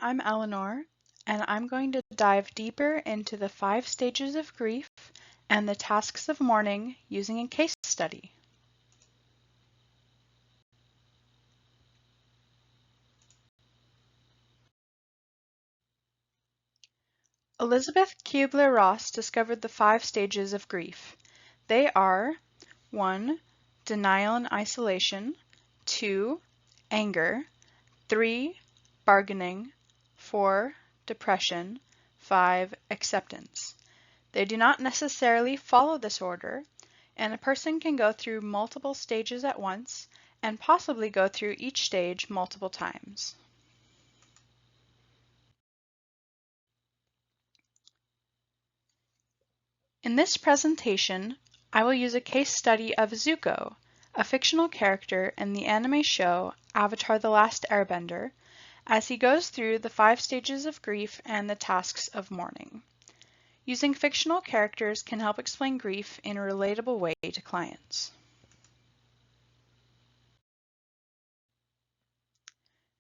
I'm Eleanor, and I'm going to dive deeper into the 5 stages of grief and the tasks of mourning using a case study. Elizabeth Kubler-Ross discovered the 5 stages of grief. They are 1. Denial and isolation, 2. Anger, 3. Bargaining, 4. Depression, 5. Acceptance. They do not necessarily follow this order, and a person can go through multiple stages at once and possibly go through each stage multiple times. In this presentation, I will use a case study of Zuko, a fictional character in the anime show Avatar: The Last Airbender, as he goes through the 5 stages of grief and the tasks of mourning. Using fictional characters can help explain grief in a relatable way to clients.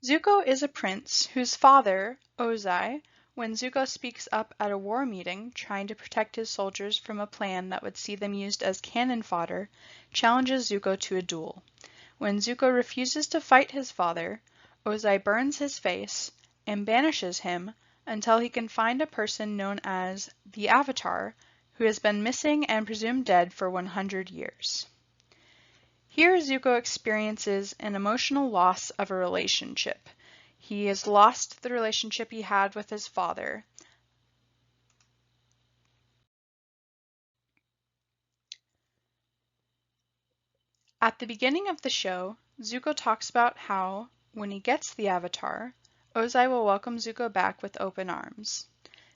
Zuko is a prince whose father, Ozai, when Zuko speaks up at a war meeting trying to protect his soldiers from a plan that would see them used as cannon fodder, challenges Zuko to a duel. When Zuko refuses to fight his father, Ozai burns his face and banishes him until he can find a person known as the Avatar, who has been missing and presumed dead for 100 years. Here Zuko experiences an emotional loss of a relationship. He has lost the relationship he had with his father. At the beginning of the show, Zuko talks about how, when he gets the Avatar, Ozai will welcome Zuko back with open arms.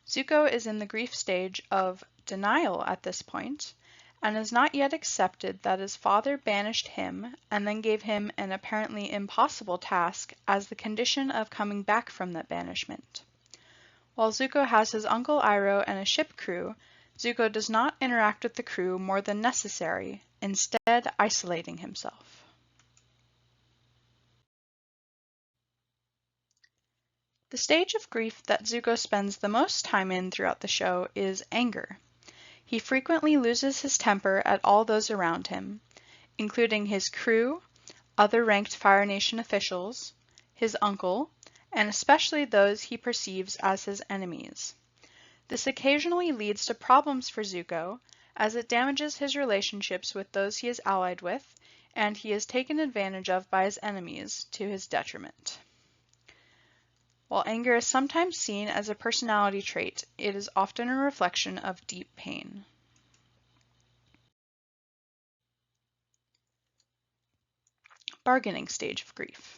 Zuko is in the grief stage of denial at this point, and has not yet accepted that his father banished him and then gave him an apparently impossible task as the condition of coming back from that banishment. While Zuko has his Uncle Iroh and a ship crew, Zuko does not interact with the crew more than necessary, instead isolating himself. The stage of grief that Zuko spends the most time in throughout the show is anger. He frequently loses his temper at all those around him, including his crew, other ranked Fire Nation officials, his uncle, and especially those he perceives as his enemies. This occasionally leads to problems for Zuko, as it damages his relationships with those he is allied with, and he is taken advantage of by his enemies to his detriment. While anger is sometimes seen as a personality trait, it is often a reflection of deep pain. Bargaining stage of grief.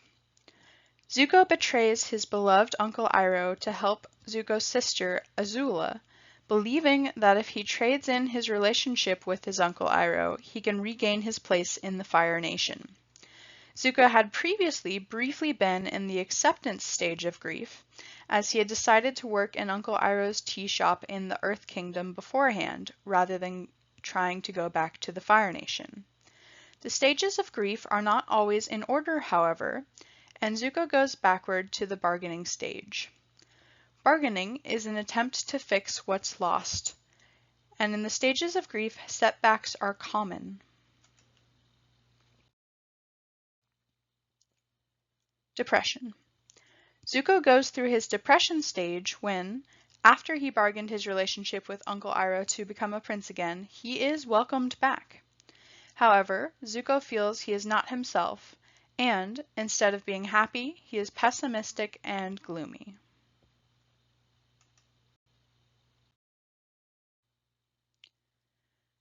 Zuko betrays his beloved Uncle Iroh to help Zuko's sister, Azula, believing that if he trades in his relationship with his Uncle Iroh, he can regain his place in the Fire Nation. Zuko had previously briefly been in the acceptance stage of grief, as he had decided to work in Uncle Iroh's tea shop in the Earth Kingdom beforehand, rather than trying to go back to the Fire Nation. The stages of grief are not always in order, however, and Zuko goes backward to the bargaining stage. Bargaining is an attempt to fix what's lost, and in the stages of grief, setbacks are common. Depression. Zuko goes through his depression stage when, after he bargained his relationship with Uncle Iroh to become a prince again, he is welcomed back. However, Zuko feels he is not himself, and, instead of being happy, he is pessimistic and gloomy.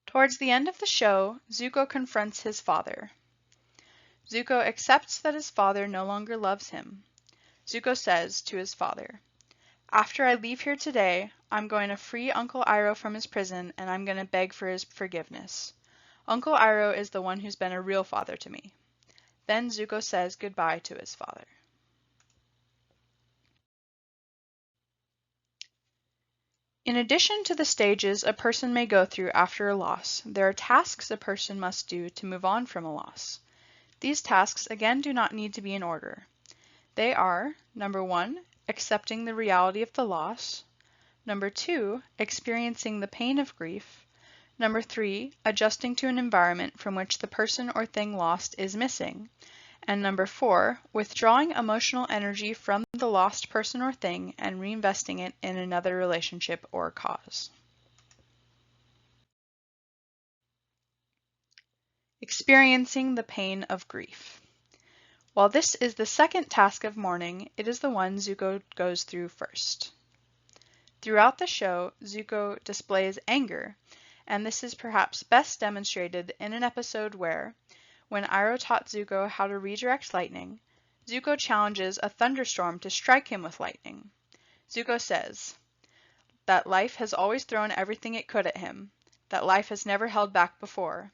Towards the end of the show, Zuko confronts his father. Zuko accepts that his father no longer loves him. Zuko says to his father, "After I leave here today, I'm going to free Uncle Iroh from his prison and I'm going to beg for his forgiveness. Uncle Iroh is the one who's been a real father to me." Then Zuko says goodbye to his father. In addition to the stages a person may go through after a loss, there are tasks a person must do to move on from a loss. These tasks again do not need to be in order. They are, number 1, accepting the reality of the loss. Number 2, experiencing the pain of grief. Number 3, adjusting to an environment from which the person or thing lost is missing. And number 4, withdrawing emotional energy from the lost person or thing and reinvesting it in another relationship or cause. Experiencing the pain of grief. While this is the second task of mourning, it is the one Zuko goes through first. Throughout the show, Zuko displays anger, and this is perhaps best demonstrated in an episode where, when Iroh taught Zuko how to redirect lightning, Zuko challenges a thunderstorm to strike him with lightning. Zuko says that life has always thrown everything it could at him, that life has never held back before.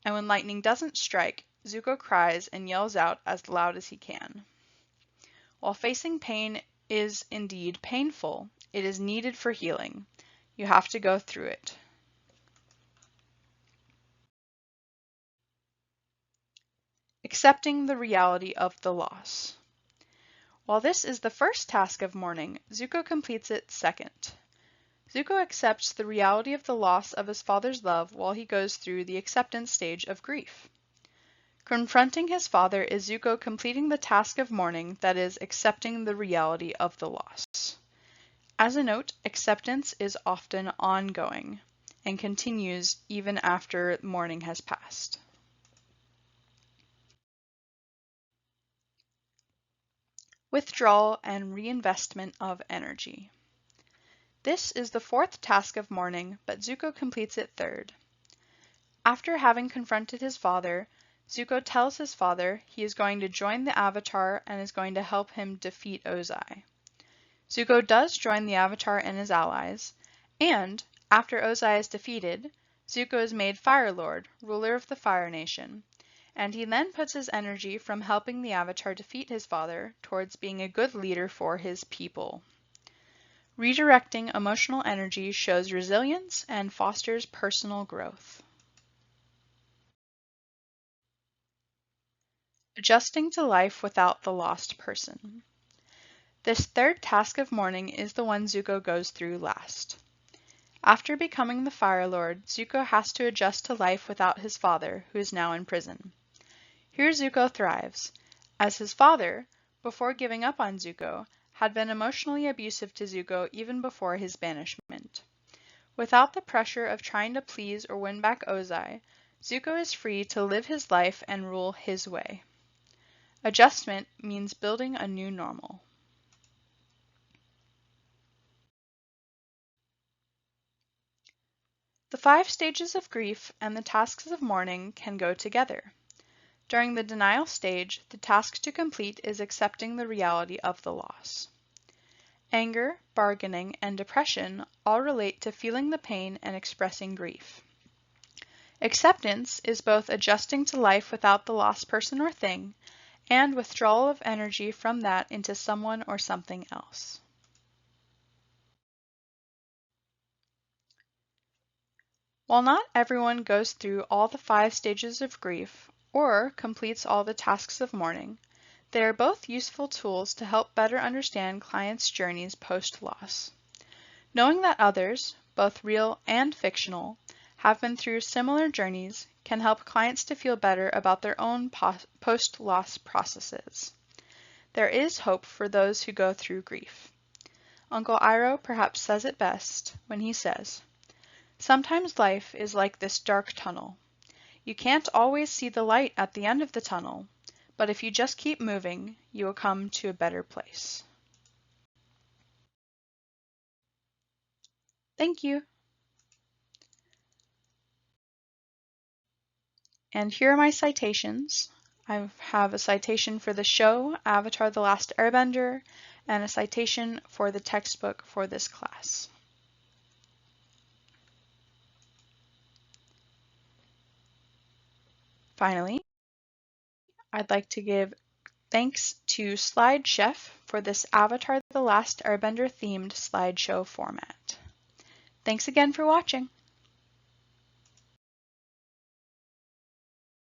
And when lightning doesn't strike, Zuko cries and yells out as loud as he can. While facing pain is indeed painful, it is needed for healing. You have to go through it. Accepting the reality of the loss. While this is the first task of mourning, Zuko completes it second. Zuko accepts the reality of the loss of his father's love while he goes through the acceptance stage of grief. Confronting his father is Zuko completing the task of mourning, that is, accepting the reality of the loss. As a note, acceptance is often ongoing and continues even after mourning has passed. Withdrawal and reinvestment of energy. This is the fourth task of mourning, but Zuko completes it third. After having confronted his father, Zuko tells his father he is going to join the Avatar and is going to help him defeat Ozai. Zuko does join the Avatar and his allies, and, after Ozai is defeated, Zuko is made Fire Lord, ruler of the Fire Nation, and he then puts his energy from helping the Avatar defeat his father towards being a good leader for his people. Redirecting emotional energy shows resilience and fosters personal growth. Adjusting to life without the lost person. This third task of mourning is the one Zuko goes through last. After becoming the Fire Lord, Zuko has to adjust to life without his father, who is now in prison. Here Zuko thrives, as his father, before giving up on Zuko, had been emotionally abusive to Zuko even before his banishment. Without the pressure of trying to please or win back Ozai, Zuko is free to live his life and rule his way. Adjustment means building a new normal. The 5 stages of grief and the tasks of mourning can go together. During the denial stage, the task to complete is accepting the reality of the loss. Anger, bargaining, and depression all relate to feeling the pain and expressing grief. Acceptance is both adjusting to life without the lost person or thing, and withdrawal of energy from that into someone or something else. While not everyone goes through all the 5 stages of grief or completes all the tasks of mourning, they are both useful tools to help better understand clients' journeys post-loss. Knowing that others, both real and fictional, have been through similar journeys can help clients to feel better about their own post-loss processes. There is hope for those who go through grief. Uncle Iroh perhaps says it best when he says, "Sometimes life is like this dark tunnel. You can't always see the light at the end of the tunnel, but if you just keep moving, you will come to a better place." Thank you. And here are my citations. I have a citation for the show, Avatar: The Last Airbender, and a citation for the textbook for this class. Finally, I'd like to give thanks to Slide Chef for this Avatar: The Last Airbender themed slideshow format. Thanks again for watching.